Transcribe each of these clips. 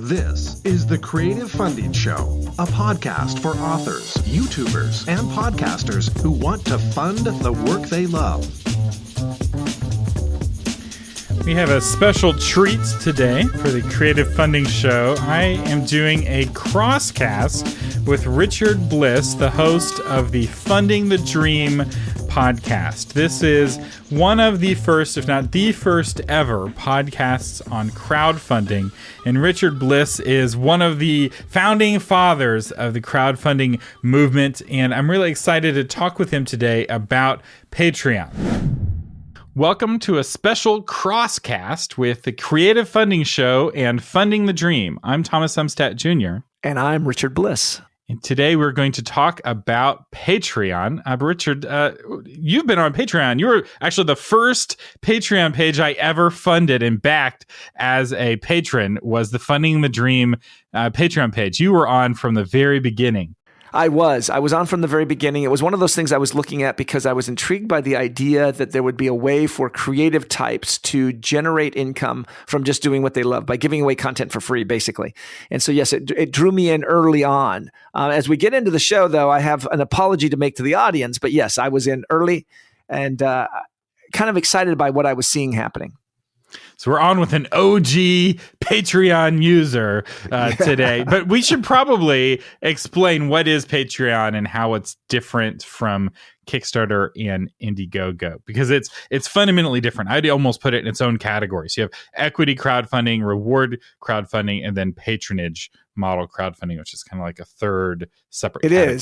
This is the Creative Funding Show, a podcast for authors, YouTubers, and podcasters who want to fund the work they love. We have a special treat today for the Creative Funding Show. I am doing a Crosscast with Richard Bliss, the host of the Funding the Dream podcast. This is one of the first, if not the first ever, podcasts on crowdfunding. And Richard Bliss is one of the founding fathers of the crowdfunding movement. And I'm really excited to talk with him today about Patreon. Welcome to a special Crosscast with the Creative Funding Show and Funding the Dream. I'm Thomas Umstattd Jr. And I'm Richard Bliss. And today we're going to talk about Patreon. Richard, you've been on Patreon. You were actually the first Patreon page I ever funded and backed as a patron was the Funding the Dream Patreon page. You were on from the very beginning. I was on from the very beginning. It was one of those things I was looking at because I was intrigued by the idea that there would be a way for creative types to generate income from just doing what they love by giving away content for free, basically. And so, yes, it drew me in early on. As we get into the show, though, I have an apology to make to the audience. But yes, I was in early and kind of excited by what I was seeing happening. So we're on with an OG Patreon user today, but we should probably explain what is Patreon and how it's different from Kickstarter and Indiegogo, because it's fundamentally different. I'd almost put it in its own category. So you have equity crowdfunding, reward crowdfunding, and then patronage model crowdfunding, which is kind of like a third separate category.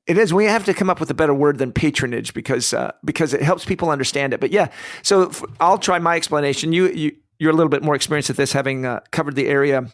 It is. We have to come up with a better word than patronage because it helps people understand it. But yeah, so I'll try my explanation. You're a little bit more experienced at this, having covered the area.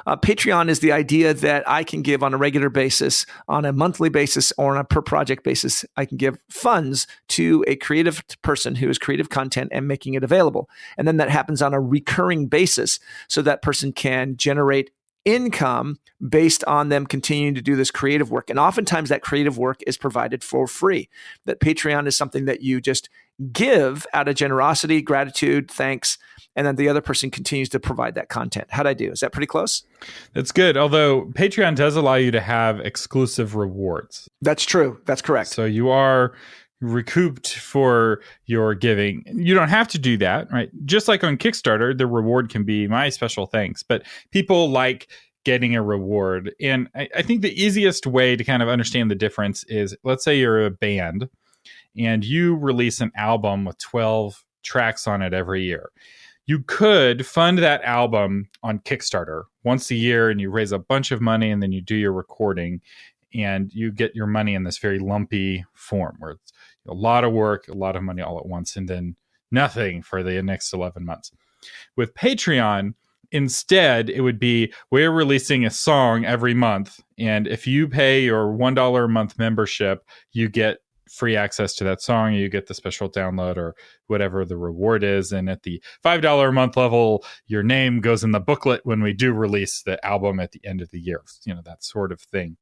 Patreon is the idea that I can give on a regular basis, on a monthly basis, or on a per project basis. I can give funds to a creative person who is creative content and making it available. And then that happens on a recurring basis. So that person can generate income based on them continuing to do this creative work. And oftentimes that creative work is provided for free. That Patreon is something that you just give out of generosity, gratitude, thanks, and then the other person continues to provide that content. How'd I do? Is that pretty close? That's good. Although Patreon does allow you to have exclusive rewards. That's true. That's correct. So you are recouped for your giving. You don't have to do that, right? Just like on Kickstarter, the reward can be my special thanks, but people like getting a reward. And I think the easiest way to kind of understand the difference is, let's say you're a band and you release an album with 12 tracks on it every year. You could fund that album on Kickstarter once a year and you raise a bunch of money and then you do your recording and you get your money in this very lumpy form where it's a lot of work, a lot of money all at once, and then nothing for the next 11 months. With Patreon, instead, it would be, we're releasing a song every month. And if you pay your $1 a month membership, you get free access to that song. You get the special download or whatever the reward is. And at the $5 a month level, your name goes in the booklet when we do release the album at the end of the year, that sort of thing.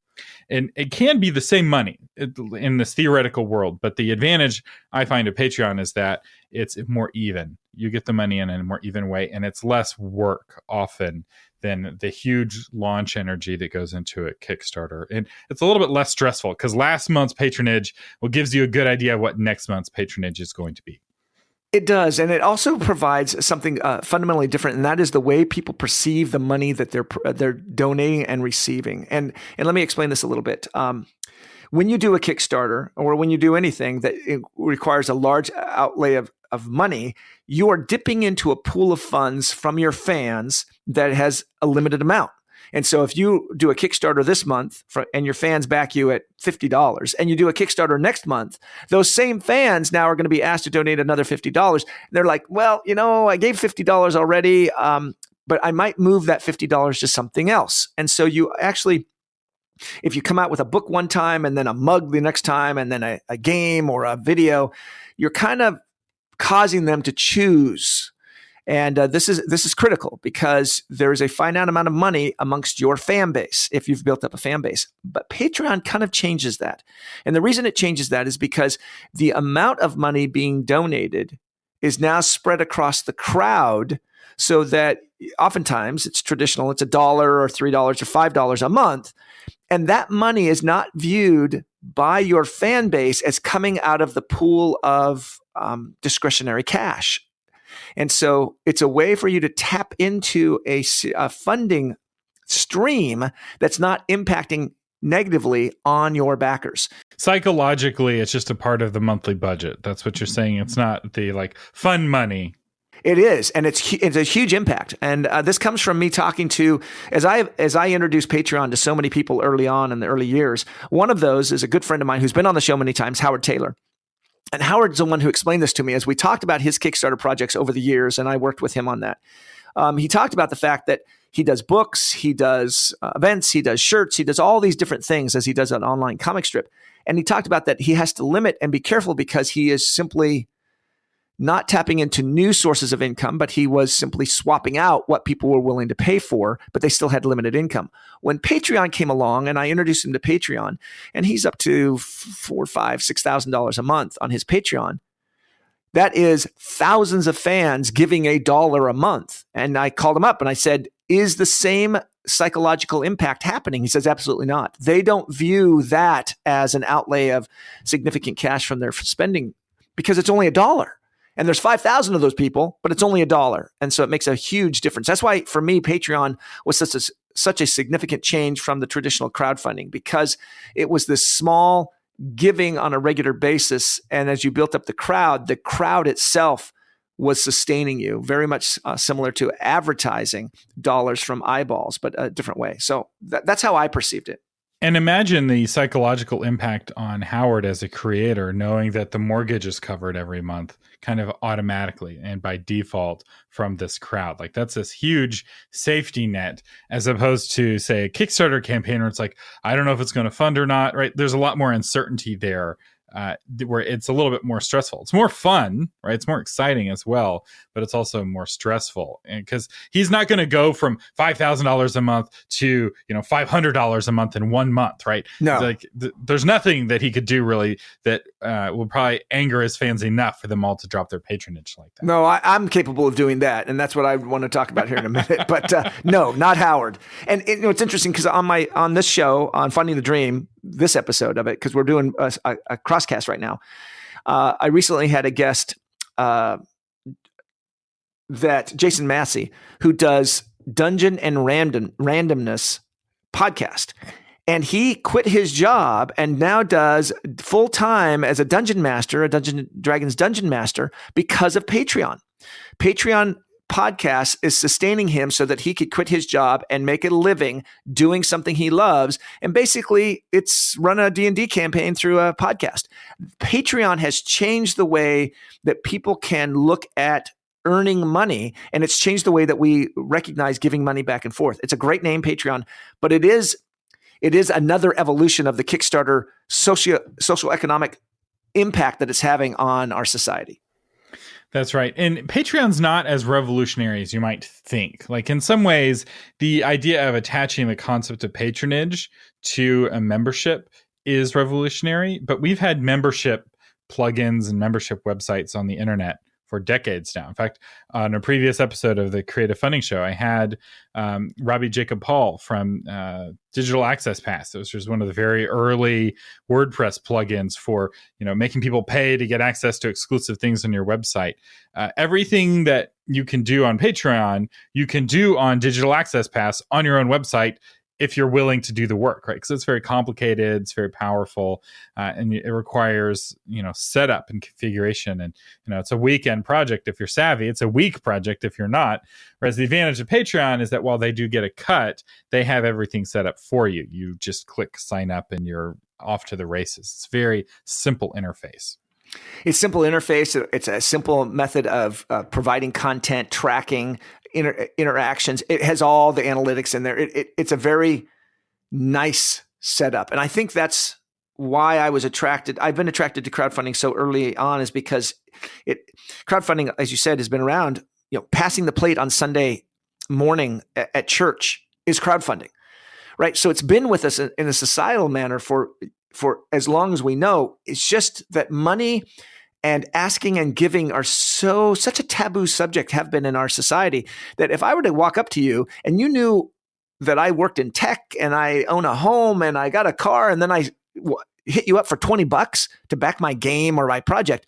And it can be the same money in this theoretical world, but the advantage I find of Patreon is that it's more even. You get the money in a more even way, and it's less work often than the huge launch energy that goes into a Kickstarter. And it's a little bit less stressful because last month's patronage gives you a good idea of what next month's patronage is going to be. It does. And it also provides something fundamentally different. And that is the way people perceive the money that they're donating and receiving. And let me explain this a little bit. When you do a Kickstarter or when you do anything that it requires a large outlay of money, you are dipping into a pool of funds from your fans that has a limited amount. And so if you do a Kickstarter this month and your fans back you at $50 and you do a Kickstarter next month, those same fans now are going to be asked to donate another $50. They're like, well, I gave $50 already, but I might move that $50 to something else. And so you actually, if you come out with a book one time and then a mug the next time and then a game or a video, you're kind of causing them to choose. And this is critical because there is a finite amount of money amongst your fan base if you've built up a fan base. But Patreon kind of changes that. And the reason it changes that is because the amount of money being donated is now spread across the crowd so that oftentimes it's traditional. It's $1 or $3 or $5 a month. And that money is not viewed by your fan base as coming out of the pool of discretionary cash. And so it's a way for you to tap into a funding stream that's not impacting negatively on your backers. Psychologically, it's just a part of the monthly budget. That's what you're saying. It's not the fun money. It is, and it's a huge impact. And this comes from me talking to, as I introduced Patreon to so many people early on in the early years. One of those is a good friend of mine who's been on the show many times, Howard Taylor. And Howard's the one who explained this to me as we talked about his Kickstarter projects over the years, and I worked with him on that. He talked about the fact that he does books, he does events, he does shirts, he does all these different things as he does an online comic strip. And he talked about that he has to limit and be careful because he is simply not tapping into new sources of income, but he was simply swapping out what people were willing to pay for, but they still had limited income. When Patreon came along and I introduced him to Patreon, and he's up to $4,000, $5,000, $6,000 a month on his Patreon, that is thousands of fans giving $1 a month. And I called him up and I said, is the same psychological impact happening? He says, absolutely not. They don't view that as an outlay of significant cash from their spending because it's only $1. And there's 5,000 of those people, but it's only $1. And so it makes a huge difference. That's why, for me, Patreon was such a significant change from the traditional crowdfunding, because it was this small giving on a regular basis. And as you built up the crowd itself was sustaining you, very much similar to advertising dollars from eyeballs, but a different way. So that's how I perceived it. And imagine the psychological impact on Howard as a creator, knowing that the mortgage is covered every month kind of automatically and by default from this crowd. That's this huge safety net, as opposed to, say, a Kickstarter campaign where it's I don't know if it's going to fund or not, right? There's a lot more uncertainty there, where it's a little bit more stressful. It's more fun, right? It's more exciting as well, but it's also more stressful, and because he's not going to go from $5,000 a month to $500 a month in 1 month, right? No, there's nothing that he could do really that will probably anger his fans enough for them all to drop their patronage like that. No, I'm capable of doing that, and that's what I want to talk about here in a minute. But no, not Howard. And it's interesting because on this show on Funding the Dream, this episode of it, because we're doing a Crosscast right now, I recently had a guest that Jason Massey, who does Dungeon and Randomness podcast. And he quit his job and now does full time as a dungeon master, a Dragons dungeon master, because of Patreon. Patreon podcast is sustaining him so that he could quit his job and make a living doing something he loves. And basically, it's run a D&D campaign through a podcast. Patreon has changed the way that people can look at earning money, and it's changed the way that we recognize giving money back and forth. It's a great name, Patreon, but it is another evolution of the Kickstarter socioeconomic impact that it's having on our society. That's right. And Patreon's not as revolutionary as you might think. In some ways, the idea of attaching the concept of patronage to a membership is revolutionary, but we've had membership plugins and membership websites on the internet for decades now. In fact, on a previous episode of the Creative Funding Show, I had Robbie Jacob Paul from Digital Access Pass. This was one of the very early WordPress plugins for making people pay to get access to exclusive things on your website. Everything that you can do on Patreon, you can do on Digital Access Pass on your own website, if you're willing to do the work, right? Because it's very complicated, it's very powerful, and it requires, setup and configuration. And, it's a weekend project if you're savvy. It's a week project if you're not. Whereas the advantage of Patreon is that while they do get a cut, they have everything set up for you. You just click sign up and you're off to the races. It's a very simple interface. It's simple interface. It's a simple method of providing content, tracking, interactions. It has all the analytics in there. It's a very nice setup. And I think that's why I was attracted. I've been attracted to crowdfunding so early on, is because crowdfunding, as you said, has been around. Passing the plate on Sunday morning at church is crowdfunding, right? So it's been with us in a societal manner for as long as we know. It's just that money and asking and giving are such a taboo subject, have been in our society, that if I were to walk up to you and you knew that I worked in tech and I own a home and I got a car, and then I hit you up for $20 to back my game or my project,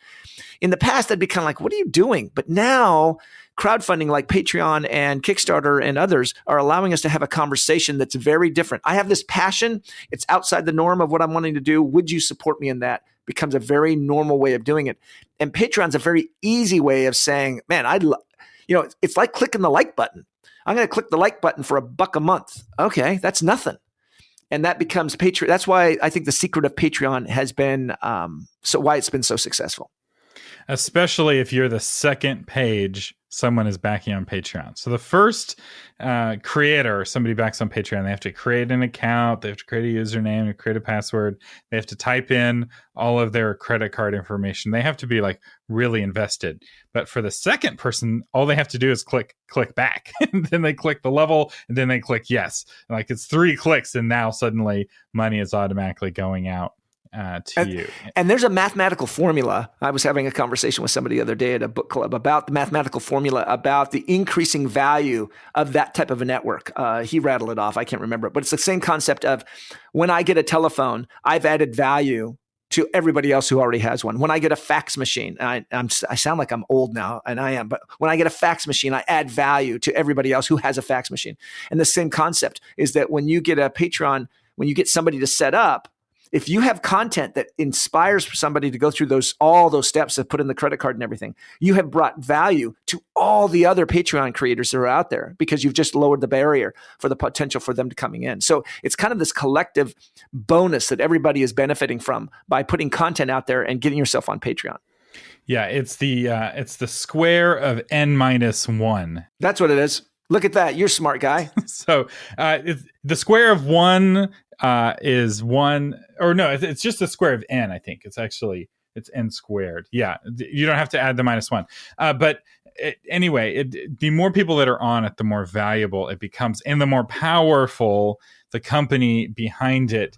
in the past, I'd be kind of like, what are you doing? But now crowdfunding like Patreon and Kickstarter and others are allowing us to have a conversation that's very different. I have this passion. It's outside the norm of what I'm wanting to do. Would you support me in that? Becomes a very normal way of doing it. And Patreon's a very easy way of saying, man, it's like clicking the like button. I'm going to click the like button for $1 a month. Okay, that's nothing. And that becomes Patreon. That's why I think the secret of Patreon has been why it's been so successful. Especially if you're the second page someone is backing on Patreon. So the first creator, somebody backs on Patreon, they have to create an account, they have to create a username, and create a password, they have to type in all of their credit card information. They have to be like really invested. But for the second person, all they have to do is click back. And then they click the level, and then they click yes. Like it's 3 clicks, and now suddenly money is automatically going out to you. And there's a mathematical formula. I was having a conversation with somebody the other day at a book club about the mathematical formula about the increasing value of that type of a network. He rattled it off. I can't remember it, but it's the same concept of when I get a telephone, I've added value to everybody else who already has one. When I get a fax machine, I sound like I'm old now, and I am, but when I get a fax machine, I add value to everybody else who has a fax machine. And the same concept is that when you get a Patreon, when you get somebody to set up, if you have content that inspires somebody to go through all those steps of put in the credit card and everything, you have brought value to all the other Patreon creators that are out there because you've just lowered the barrier for the potential for them to coming in. So it's kind of this collective bonus that everybody is benefiting from by putting content out there and getting yourself on Patreon. Yeah, it's the square of n-1. That's what it is. Look at that. You're a smart guy. So the square of 1 is 1, or no, it's just the square of n, I think. It's n squared. Yeah, you don't have to add the -1. But anyway, the more people that are on it, the more valuable it becomes, and the more powerful the company behind it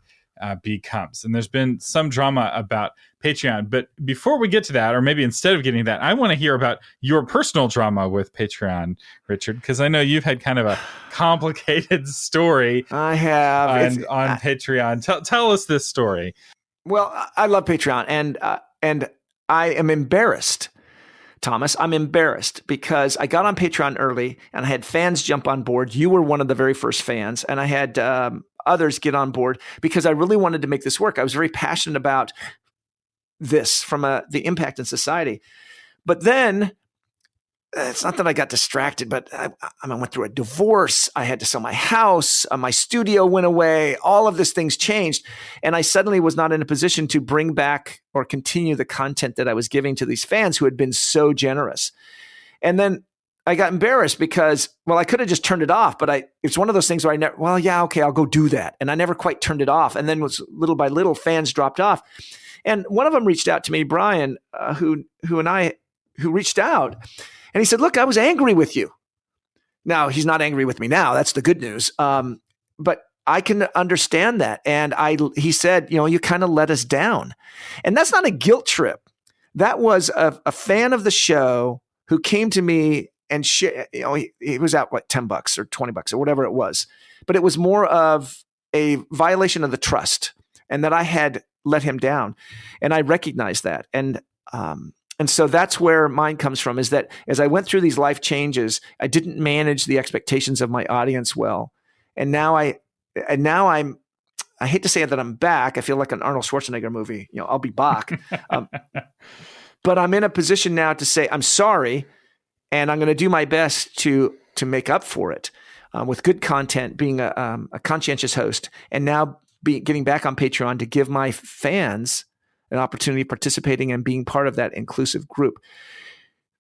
becomes. And there's been some drama about Patreon. But before we get to that, or maybe instead of getting to that, I want to hear about your personal drama with Patreon, Richard, because I know you've had kind of a complicated story. I have on Patreon. Tell us this story. Well, I love Patreon, and I am embarrassed, Thomas. I'm embarrassed because I got on Patreon early, and I had fans jump on board. You were one of the very first fans, and I had others get on board because I really wanted to make this work. I was very passionate about this from the impact in society. But then it's not that I got distracted, but I went through a divorce. I had to sell my house. My studio went away. All of these things changed. And I suddenly was not in a position to bring back or continue the content that I was giving to these fans who had been so generous. And then I got embarrassed because, I could have just turned it off, but it's one of those things where I'll go do that. And I never quite turned it off. And then little by little, fans dropped off. And one of them reached out to me, Brian, who reached out, and he said, look, I was angry with you. Now, he's not angry with me now. That's the good news. But I can understand that. And he said, you kind of let us down. And that's not a guilt trip. That was a fan of the show who came to me and he was out $10 or $20 or whatever it was. But it was more of a violation of the trust, and that I had let him down. And I recognized that. And so that's where mine comes from, is that as I went through these life changes, I didn't manage the expectations of my audience well. And now I hate to say that I'm back. I feel like an Arnold Schwarzenegger movie, I'll be back. But I'm in a position now to say, I'm sorry. And I'm going to do my best to make up for it with good content, being a conscientious host, and now getting back on Patreon to give my fans an opportunity of participating and being part of that inclusive group.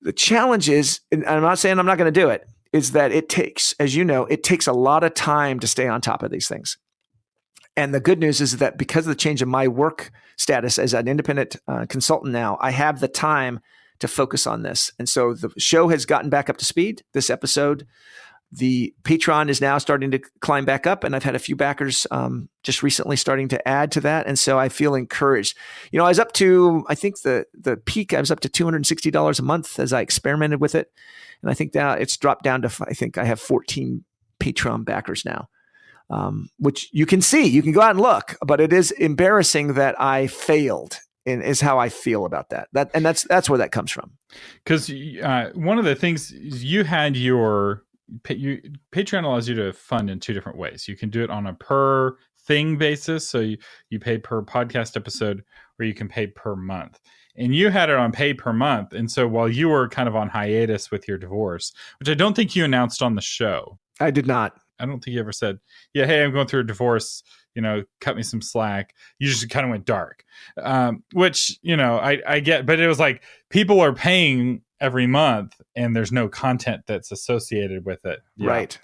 The challenge is, and I'm not saying I'm not going to do it, is that it takes, as you know, it takes a lot of time to stay on top of these things. And the good news is that because of the change in my work status as an independent consultant now, I have the time to focus on this. And so the show has gotten back up to speed. This episode, The Patreon is now starting to climb back up, and I've had a few backers just recently starting to add to that. And so I feel encouraged. I was up to, I think the peak, I was up to $260 a month as I experimented with it. And I think now it's dropped down to, I think I have 14 Patreon backers now, which you can see. You can go out and look, but it is embarrassing that I failed. And is how I feel about that. That's where that comes from. Because one of the things is you had Patreon allows you to fund in two different ways. You can do it on a per thing basis, so you pay per podcast episode, or you can pay per month. And you had it on pay per month. And so while you were kind of on hiatus with your divorce, which I don't think you announced on the show. I did not. I don't think you ever said, yeah, hey, I'm going through a divorce, cut me some slack. You just kind of went dark, which, I get, but it was like people are paying every month and there's no content that's associated with it. Yeah. Right.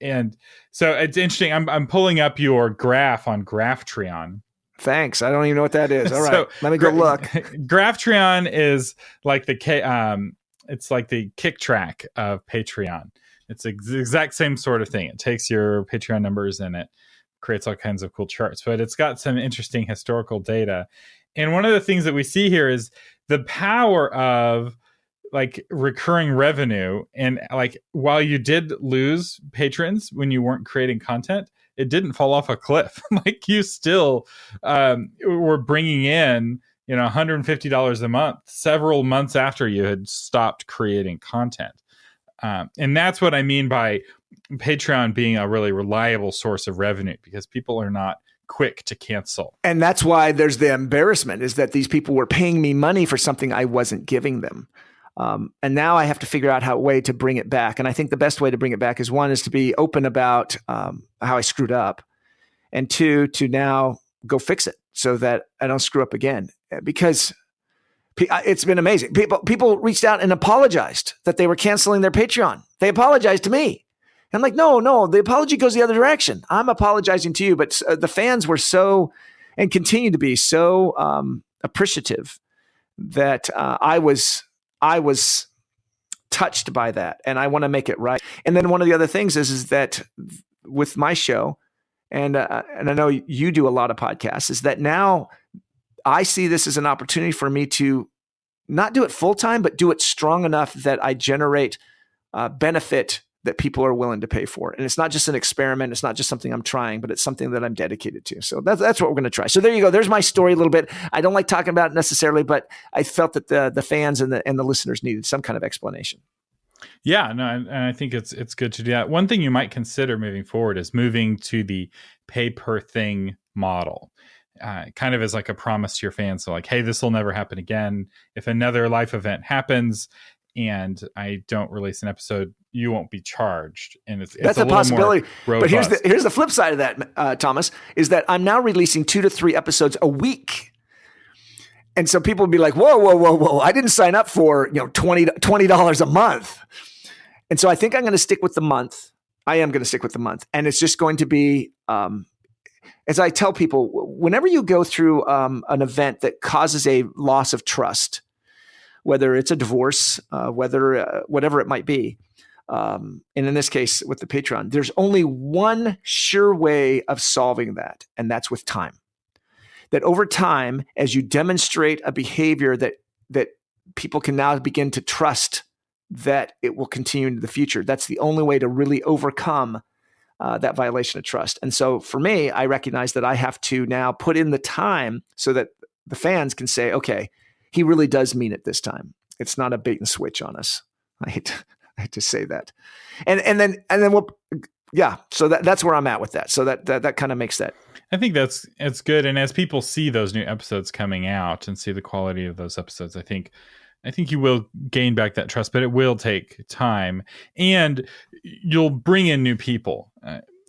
And so it's interesting. I'm pulling up your graph on Graphtreon. Thanks. I don't even know what that is. All right. So, let me go look. Graphtreon is like it's like the kick track of Patreon. It's the exact same sort of thing. It takes your Patreon numbers and it creates all kinds of cool charts, but it's got some interesting historical data. And one of the things that we see here is the power of like recurring revenue. And like, while you did lose patrons when you weren't creating content, it didn't fall off a cliff. Like you still were bringing in, $150 a month, several months after you had stopped creating content. And that's what I mean by Patreon being a really reliable source of revenue, because people are not quick to cancel. And that's why there's the embarrassment, is that these people were paying me money for something I wasn't giving them. And now I have to figure out a way to bring it back. And I think the best way to bring it back is, one, is to be open about how I screwed up, and two, to now go fix it so that I don't screw up again. Because it's been amazing. People reached out and apologized that they were canceling their Patreon. They apologized to me. And I'm like, no, the apology goes the other direction. I'm apologizing to you. But the fans were so, and continue to be so appreciative, that I was touched by that. And I want to make it right. And then one of the other things is that with my show, and I know you do a lot of podcasts, is that now I see this as an opportunity for me to not do it full time, but do it strong enough that I generate benefit that people are willing to pay for. And it's not just an experiment. It's not just something I'm trying, but it's something that I'm dedicated to. So that's what we're going to try. So there you go. There's my story a little bit. I don't like talking about it necessarily, but I felt that the fans and the listeners needed some kind of explanation. Yeah, no, and I think it's good to do that. One thing you might consider moving forward is moving to the pay per thing model. Kind of as like a promise to your fans. So like, hey, this will never happen again. If another life event happens and I don't release an episode, you won't be charged. And it's a possibility. But here's the flip side of that, Thomas, is that I'm now releasing 2 to 3 episodes a week. And so people would be like, whoa. I didn't sign up for, $20 a month. And so I think I'm going to stick with the month. I am going to stick with the month. And it's just going to be, as I tell people, whenever you go through an event that causes a loss of trust, whether it's a divorce, whatever it might be, and in this case with the Patreon, there's only one sure way of solving that, and that's with time. That over time, as you demonstrate a behavior that people can now begin to trust that it will continue into the future, that's the only way to really overcome that violation of trust. And so for me, I recognize that I have to now put in the time so that the fans can say, okay, he really does mean it this time. It's not a bait and switch on us. I hate to say that. And then we'll, yeah. So that's where I'm at with that. So that kind of makes that. I think it's good. And as people see those new episodes coming out and see the quality of those episodes, I think you will gain back that trust, but it will take time, and you'll bring in new people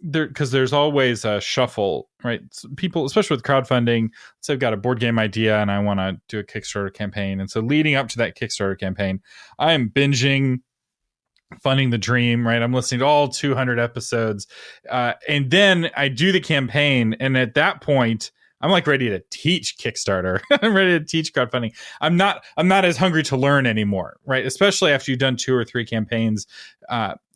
because there's always a shuffle, right? So people, especially with crowdfunding, so I've got a board game idea and I want to do a Kickstarter campaign. And so leading up to that Kickstarter campaign, I am binging Funding the Dream, right? I'm listening to all 200 episodes. And then I do the campaign. And at that point, I'm like ready to teach Kickstarter. I'm ready to teach crowdfunding. I'm not as hungry to learn anymore, right? Especially after you've done 2 or 3 campaigns.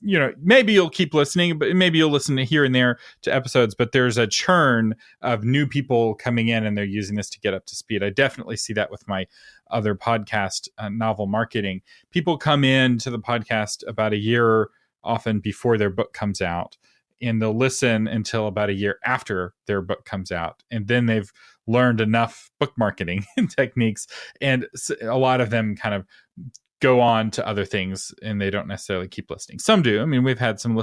Maybe you'll keep listening, but maybe you'll listen to here and there to episodes, but there's a churn of new people coming in and they're using this to get up to speed. I definitely see that with my other podcast, Novel Marketing. People come in to the podcast about a year often before their book comes out, and they'll listen until about a year after their book comes out. And then they've learned enough book marketing techniques. And a lot of them kind of go on to other things and they don't necessarily keep listening. Some do. I mean, we've had some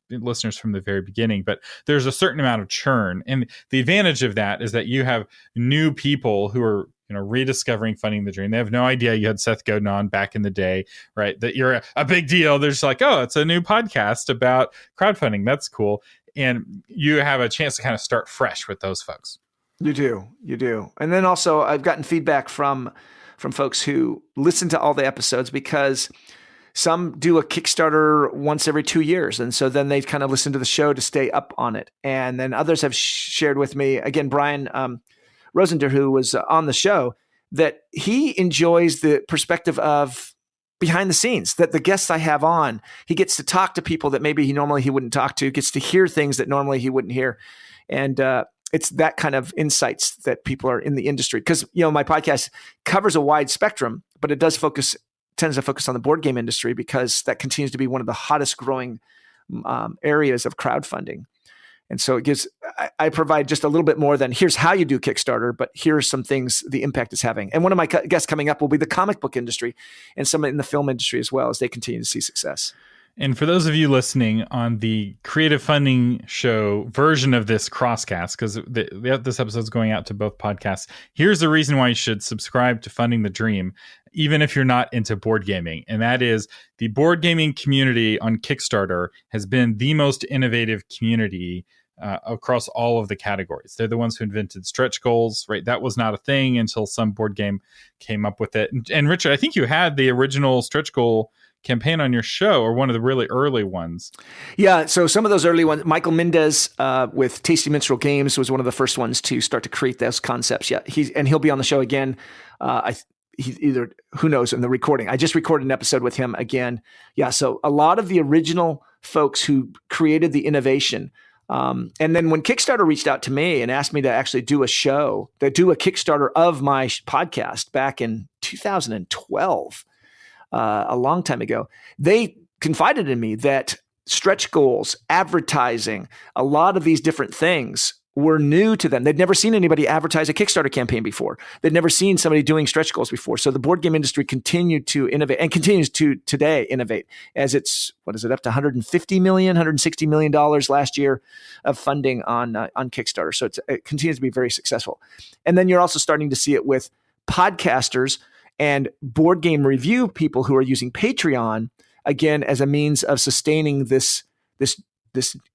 listeners from the very beginning, but there's a certain amount of churn. And the advantage of that is that you have new people who are rediscovering Funding the Dream. They have no idea you had Seth Godin on back in the day, right? That you're a big deal. They're just like, oh, it's a new podcast about crowdfunding. That's cool. And you have a chance to kind of start fresh with those folks. You do. And then also I've gotten feedback from folks who listen to all the episodes, because some do a Kickstarter once every 2 years. And so then they kind of listen to the show to stay up on it. And then others have shared with me, again, Brian Rosender, who was on the show, that he enjoys the perspective of behind the scenes, that the guests I have on, he gets to talk to people that maybe he wouldn't talk to, gets to hear things that normally he wouldn't hear. And it's that kind of insights that people are in the industry. Because, my podcast covers a wide spectrum, but it tends to focus on the board game industry, because that continues to be one of the hottest growing areas of crowdfunding. And so I provide just a little bit more than here's how you do Kickstarter, but here's some things the impact is having. And one of my guests coming up will be the comic book industry and some in the film industry as well, as they continue to see success. And for those of you listening on the Creative Funding Show version of this Crosscast, because this episode is going out to both podcasts, here's the reason why you should subscribe to Funding the Dream, even if you're not into board gaming. And that is, the board gaming community on Kickstarter has been the most innovative community across all of the categories. They're the ones who invented stretch goals, right? That was not a thing until some board game came up with it. And Richard, I think you had the original stretch goal campaign on your show, or one of the really early ones. Yeah, so some of those early ones, Michael Mendez with Tasty Minstrel Games was one of the first ones to start to create those concepts. Yeah, he'll be on the show again. Who knows, in the recording. I just recorded an episode with him again. Yeah, so a lot of the original folks who created the innovation. And then when Kickstarter reached out to me and asked me to actually do a Kickstarter of my podcast back in 2012, a long time ago, they confided in me that stretch goals, advertising, a lot of these different things were new to them. They'd never seen anybody advertise a Kickstarter campaign before. They'd never seen somebody doing stretch goals before. So the board game industry continued to innovate and continues to today innovate, as it's, up to $150 million, $160 million last year of funding on Kickstarter. So it continues to be very successful. And then you're also starting to see it with podcasters and board game review people who are using Patreon, again, as a means of sustaining this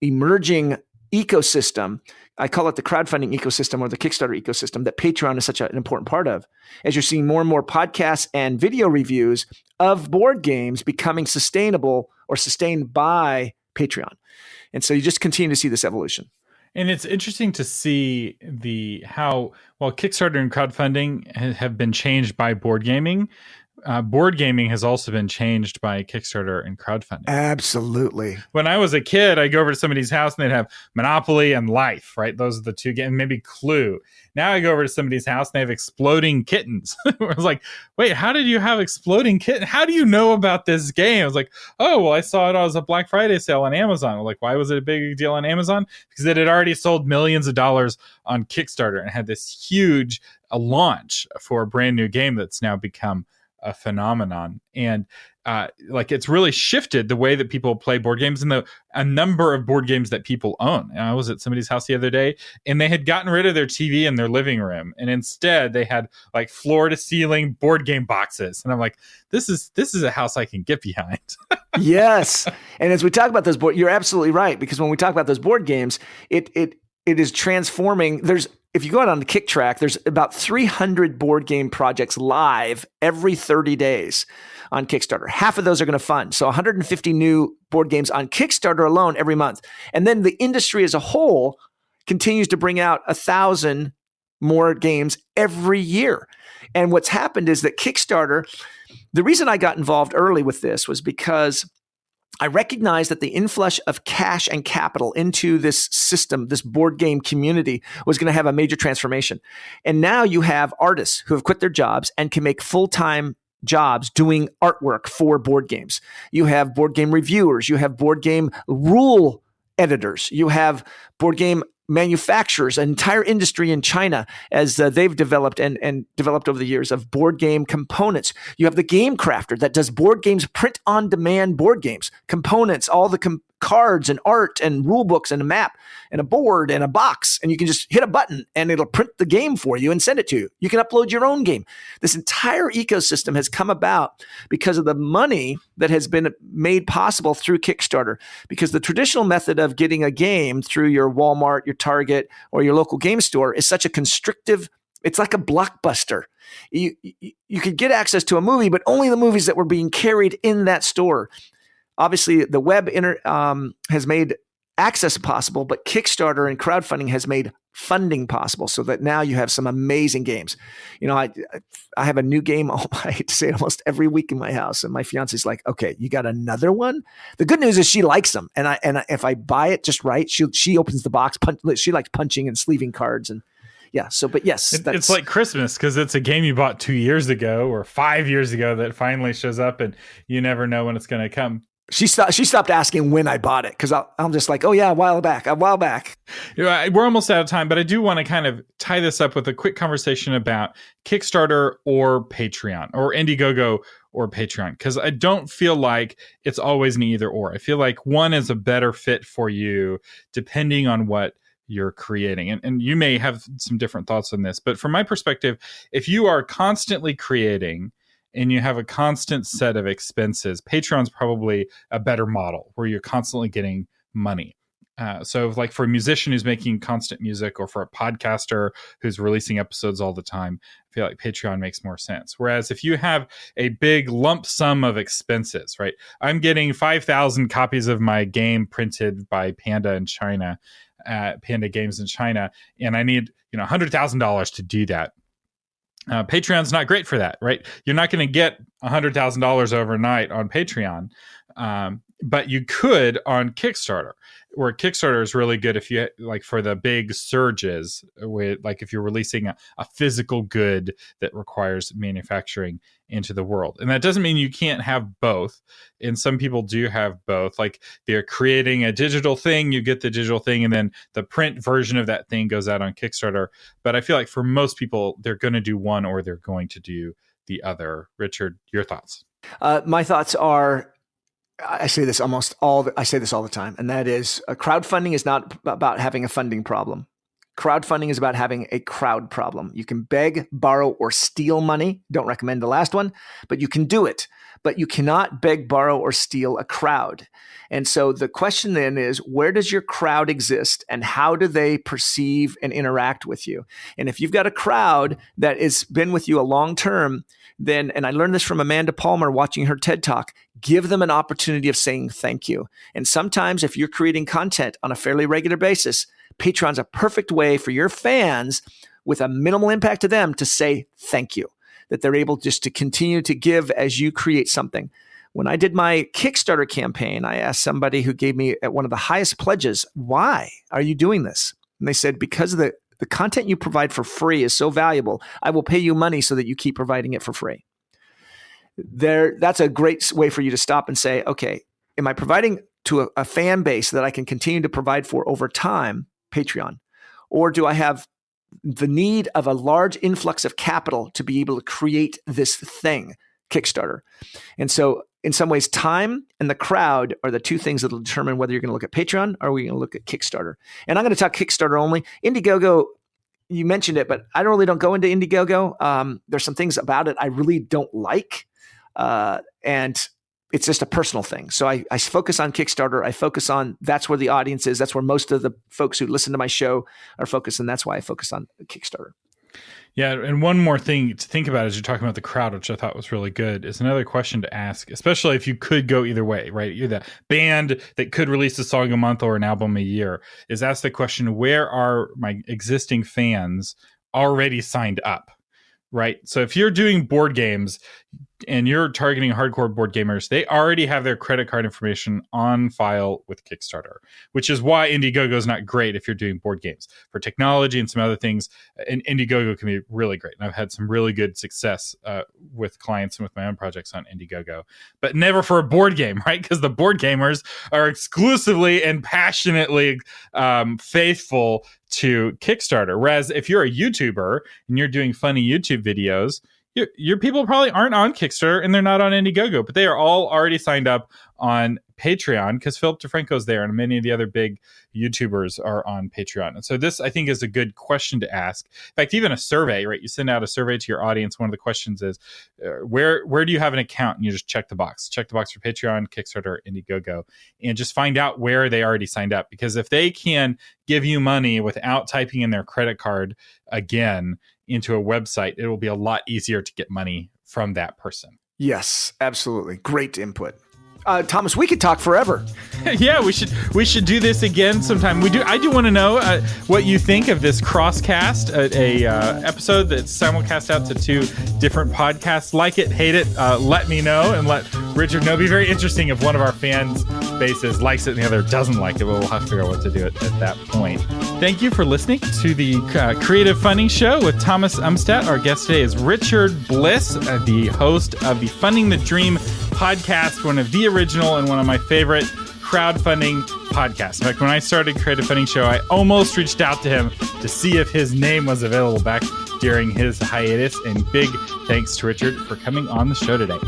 emerging ecosystem. I call it the crowdfunding ecosystem, or the Kickstarter ecosystem, that Patreon is such an important part of, as you're seeing more and more podcasts and video reviews of board games becoming sustainable or sustained by Patreon. And so you just continue to see this evolution. And it's interesting to see how Kickstarter and crowdfunding have been changed by board gaming. Board gaming has also been changed by Kickstarter and crowdfunding. Absolutely. When I was a kid, I'd go over to somebody's house and they'd have Monopoly and Life, right? Those are the two games, maybe Clue. Now I go over to somebody's house and they have Exploding Kittens. I was like, wait, how did you have Exploding Kitten? How do you know about this game? I was like, oh, well, I saw it as a Black Friday sale on Amazon. I'm like, why was it a big deal on Amazon? Because it had already sold millions of dollars on Kickstarter and had this huge launch for a brand new game that's now become a phenomenon. And it's really shifted the way that people play board games and a number of board games that people own. And I was at somebody's house the other day and they had gotten rid of their TV in their living room, and instead they had like floor to ceiling board game boxes. And I'm like, this is a house I can get behind. Yes. And as we talk about those you're absolutely right, because when we talk about those board games, it is transforming. If you go out on the Kick track, there's about 300 board game projects live every 30 days on Kickstarter. Half of those are going to fund. So 150 new board games on Kickstarter alone every month. And then the industry as a whole continues to bring out 1,000 more games every year. And what's happened is that Kickstarter, the reason I got involved early with this was because I recognized that the inflush of cash and capital into this system, this board game community, was going to have a major transformation. And now you have artists who have quit their jobs and can make full-time jobs doing artwork for board games. You have board game reviewers. You have board game rule editors. You have board game manufacturers, an entire industry in China as they've developed and developed over the years of board game components. You have the game crafter that does board games, print on demand board games, components, all the cards and art and rule books and a map and a board and a box. And you can just hit a button and it'll print the game for you and send it to you. You can upload your own game. This entire ecosystem has come about because of the money that has been made possible through Kickstarter. Because the traditional method of getting a game through your Walmart, your Target, or your local game store is such a constrictive, it's like a blockbuster. You could get access to a movie, but only the movies that were being carried in that store. Obviously, the web has made access possible, but Kickstarter and crowdfunding has made funding possible so that now you have some amazing games. You know, I have a new game, I hate to say it, almost every week in my house. And my fiance's like, okay, you got another one? The good news is she likes them. And if I buy it just right, she opens the box, she likes punching and sleeving cards. And yeah, so, but yes. It's like Christmas because it's a game you bought 2 years ago or 5 years ago that finally shows up and you never know when it's going to come. She stopped asking when I bought it because I'm just like, oh yeah, a while back. You know, we're almost out of time, but I do want to kind of tie this up with a quick conversation about Kickstarter or Patreon or Indiegogo or Patreon, because I don't feel like it's always an either or. I feel like one is a better fit for you depending on what you're creating. And you may have some different thoughts on this, but from my perspective, if you are constantly creating and you have a constant set of expenses, Patreon's probably a better model where you're constantly getting money. So like for a musician who's making constant music or for a podcaster who's releasing episodes all the time, I feel like Patreon makes more sense. Whereas if you have a big lump sum of expenses, right? I'm getting 5,000 copies of my game printed by Panda in China, Panda Games in China, and I need, $100,000 to do that. Patreon's not great for that, right? You're not going to get $100,000 overnight on Patreon, but you could on Kickstarter, where Kickstarter is really good if you like for the big surges, with like if you're releasing a physical good that requires manufacturing into the world. And that doesn't mean you can't have both. And some people do have both. Like they're creating a digital thing, you get the digital thing, and then the print version of that thing goes out on Kickstarter. But I feel like for most people, they're going to do one or they're going to do the other. Richard, your thoughts? My thoughts are, I say this all the time, and that is crowdfunding is not about having a funding problem. Crowdfunding is about having a crowd problem. You can beg, borrow, or steal money. Don't recommend the last one, but you can do it. But you cannot beg, borrow, or steal a crowd. And so the question then is, where does your crowd exist and how do they perceive and interact with you? And if you've got a crowd that has been with you a long term, then, and I learned this from Amanda Palmer watching her TED Talk, give them an opportunity of saying thank you. And sometimes if you're creating content on a fairly regular basis, Patreon's a perfect way for your fans with a minimal impact to them to say thank you, that they're able just to continue to give as you create something. When I did my Kickstarter campaign, I asked somebody who gave me at one of the highest pledges, why are you doing this? And they said, because of the content you provide for free is so valuable, I will pay you money so that you keep providing it for free. That's a great way for you to stop and say, okay, am I providing to a fan base that I can continue to provide for over time, Patreon, or do I have the need of a large influx of capital to be able to create this thing, Kickstarter? And so in some ways, time and the crowd are the two things that will determine whether you're going to look at Patreon or are we going to look at Kickstarter. And I'm going to talk Kickstarter only. Indiegogo, you mentioned it, but I really don't go into Indiegogo. There's some things about it I really don't like. And it's just a personal thing. So I focus on Kickstarter. I focus on, that's where the audience is. That's where most of the folks who listen to my show are focused. And that's why I focus on Kickstarter. Yeah. And one more thing to think about as you're talking about the crowd, which I thought was really good, is another question to ask, especially if you could go either way, right? You're the band that could release a song a month or an album a year, is ask the question, where are my existing fans already signed up, right? So if you're doing board games and you're targeting hardcore board gamers, they already have their credit card information on file with Kickstarter, which is why Indiegogo is not great if you're doing board games. For technology and some other things, and Indiegogo can be really great. And I've had some really good success with clients and with my own projects on Indiegogo, but never for a board game, right? Because the board gamers are exclusively and passionately faithful to Kickstarter. Whereas if you're a YouTuber and you're doing funny YouTube videos, your people probably aren't on Kickstarter and they're not on Indiegogo, but they are all already signed up on Patreon because Philip DeFranco's there and many of the other big YouTubers are on Patreon. And so this, I think, is a good question to ask. In fact, even a survey, right? You send out a survey to your audience. One of the questions is, where do you have an account? And you just check the box. Check the box for Patreon, Kickstarter, Indiegogo, and just find out where they already signed up. Because if they can give you money without typing in their credit card again into a website, it will be a lot easier to get money from that person. Yes, absolutely. Great input. Thomas, we could talk forever. Yeah, we should do this again sometime. I do want to know what you think of this Crosscast, a episode that's simulcast out to 2 different podcasts. Like it, hate it, let me know, and let Richard know. It'd be very interesting if one of our fans bases likes it and the other doesn't like it, but we'll have to figure out what to do at that point. Thank you for listening to the Creative Funding Show with Thomas Umstattd. Our guest today is Richard Bliss, the host of the Funding the Dream podcast, one of the original and one of my favorite crowdfunding podcasts. In fact, when I started Creative Funding Show, I almost reached out to him to see if his name was available back during his hiatus. And big thanks to Richard for coming on the show today.